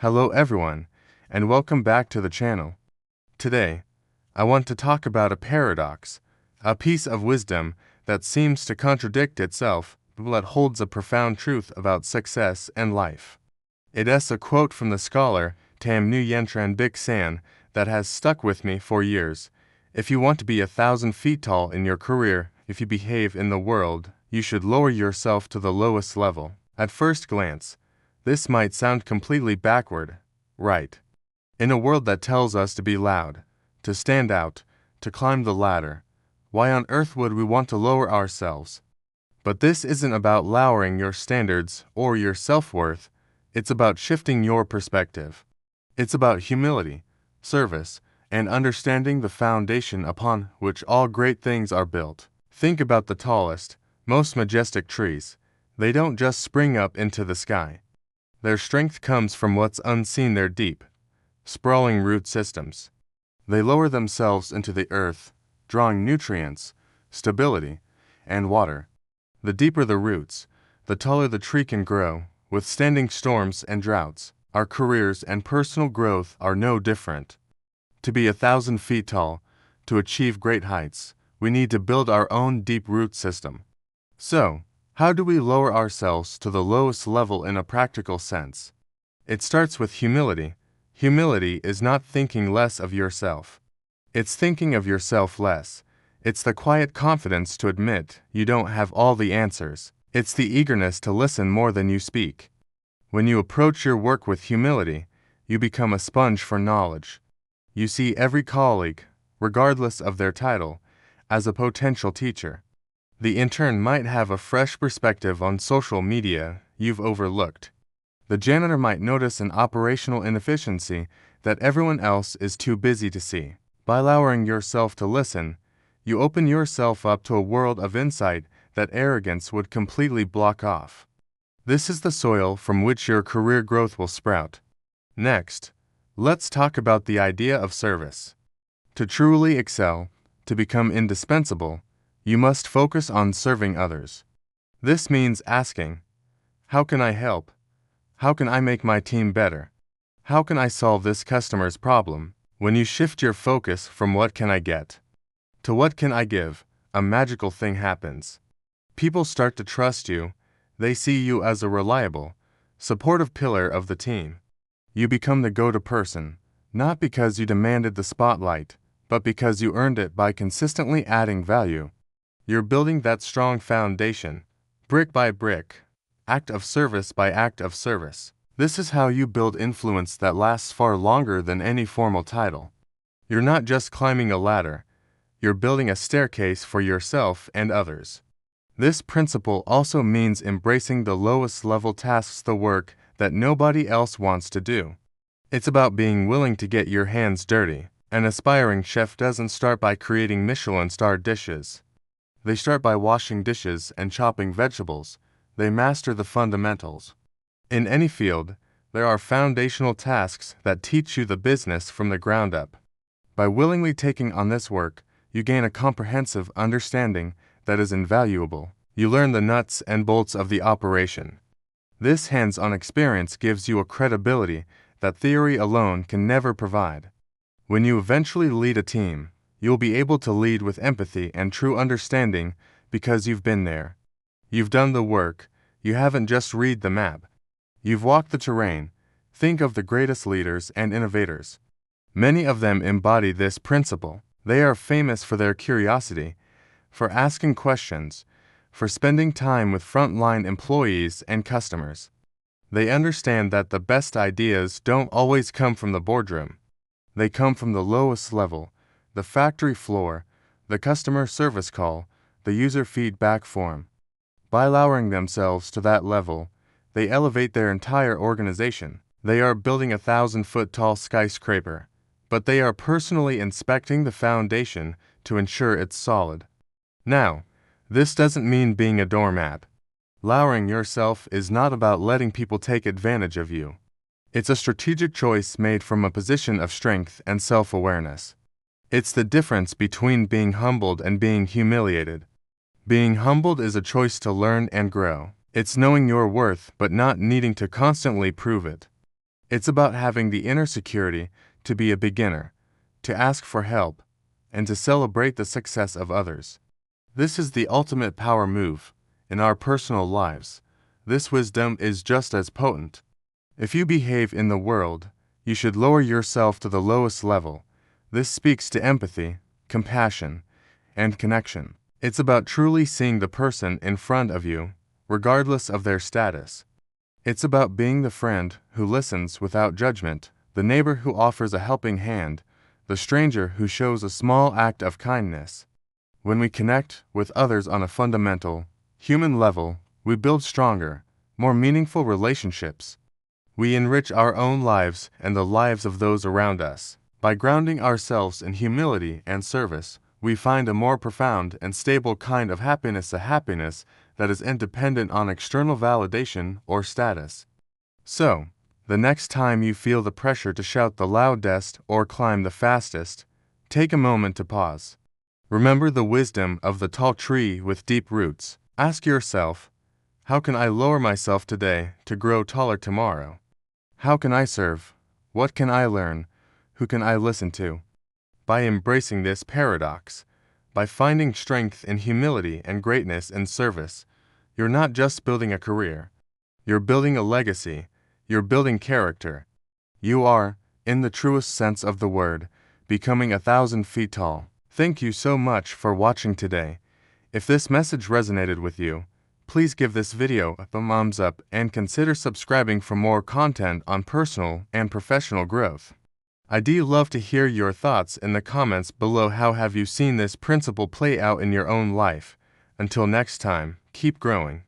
Hello everyone, and welcome back to the channel. Today, I want to talk about a paradox, a piece of wisdom that seems to contradict itself, but that holds a profound truth about success and life. It is a quote from the scholar Tam Nguyen Tran Bich San that has stuck with me for years. If you want to be 1,000 feet tall in your career, if you behave in the world, you should lower yourself to the lowest level. At first glance, this might sound completely backward, right? In a world that tells us to be loud, to stand out, to climb the ladder, why on earth would we want to lower ourselves? But this isn't about lowering your standards or your self-worth, it's about shifting your perspective. It's about humility, service, and understanding the foundation upon which all great things are built. Think about the tallest, most majestic trees. They don't just spring up into the sky. Their strength comes from what's unseen, their deep, sprawling root systems. They lower themselves into the earth, drawing nutrients, stability, and water. The deeper the roots, the taller the tree can grow, withstanding storms and droughts. Our careers and personal growth are no different. To be 1,000 feet tall, to achieve great heights, we need to build our own deep root system. So, how do we lower ourselves to the lowest level in a practical sense? It starts with humility. Humility is not thinking less of yourself. It's thinking of yourself less. It's the quiet confidence to admit you don't have all the answers. It's the eagerness to listen more than you speak. When you approach your work with humility, you become a sponge for knowledge. You see every colleague, regardless of their title, as a potential teacher. The intern might have a fresh perspective on social media you've overlooked. The janitor might notice an operational inefficiency that everyone else is too busy to see. By allowing yourself to listen, you open yourself up to a world of insight that arrogance would completely block off. This is the soil from which your career growth will sprout. Next, let's talk about the idea of service. To truly excel, to become indispensable, you must focus on serving others. This means asking, how can I help? How can I make my team better? How can I solve this customer's problem? When you shift your focus from what can I get to what can I give, a magical thing happens. People start to trust you. They see you as a reliable, supportive pillar of the team. You become the go-to person, not because you demanded the spotlight, but because you earned it by consistently adding value. You're building that strong foundation, brick by brick, act of service by act of service. This is how you build influence that lasts far longer than any formal title. You're not just climbing a ladder, you're building a staircase for yourself and others. This principle also means embracing the lowest level tasks, the work that nobody else wants to do. It's about being willing to get your hands dirty. An aspiring chef doesn't start by creating Michelin-starred dishes. They start by washing dishes and chopping vegetables. They master the fundamentals. In any field, there are foundational tasks that teach you the business from the ground up. By willingly taking on this work, you gain a comprehensive understanding that is invaluable. You learn the nuts and bolts of the operation. This hands-on experience gives you a credibility that theory alone can never provide. When you eventually lead a team, you'll be able to lead with empathy and true understanding because you've been there. You've done the work. You haven't just read the map. You've walked the terrain. Think of the greatest leaders and innovators. Many of them embody this principle. They are famous for their curiosity, for asking questions, for spending time with frontline employees and customers. They understand that the best ideas don't always come from the boardroom. They come from the lowest level, the factory floor, the customer service call, the user feedback form. By lowering themselves to that level, they elevate their entire organization. They are building a 1,000-foot-tall skyscraper, but they are personally inspecting the foundation to ensure it's solid. Now, this doesn't mean being a doormat. Lowering yourself is not about letting people take advantage of you. It's a strategic choice made from a position of strength and self-awareness. It's the difference between being humbled and being humiliated. Being humbled is a choice to learn and grow. It's knowing your worth but not needing to constantly prove it. It's about having the inner security to be a beginner, to ask for help, and to celebrate the success of others. This is the ultimate power move in our personal lives. This wisdom is just as potent. If you behave in the world, you should lower yourself to the lowest level. This speaks to empathy, compassion, and connection. It's about truly seeing the person in front of you, regardless of their status. It's about being the friend who listens without judgment, the neighbor who offers a helping hand, the stranger who shows a small act of kindness. When we connect with others on a fundamental, human level, we build stronger, more meaningful relationships. We enrich our own lives and the lives of those around us. By grounding ourselves in humility and service, we find a more profound and stable kind of happiness, a happiness that is independent on external validation or status. So, the next time you feel the pressure to shout the loudest or climb the fastest, take a moment to pause. Remember the wisdom of the tall tree with deep roots. Ask yourself, how can I lower myself today to grow taller tomorrow? How can I serve? What can I learn? Who can I listen to? By embracing this paradox, by finding strength in humility and greatness in service, you're not just building a career. You're building a legacy. You're building character. You are, in the truest sense of the word, becoming 1,000 feet tall. Thank you so much for watching today. If this message resonated with you, please give this video a thumbs up and consider subscribing for more content on personal and professional growth. I'd love to hear your thoughts in the comments below. How have you seen this principle play out in your own life? Until next time, keep growing.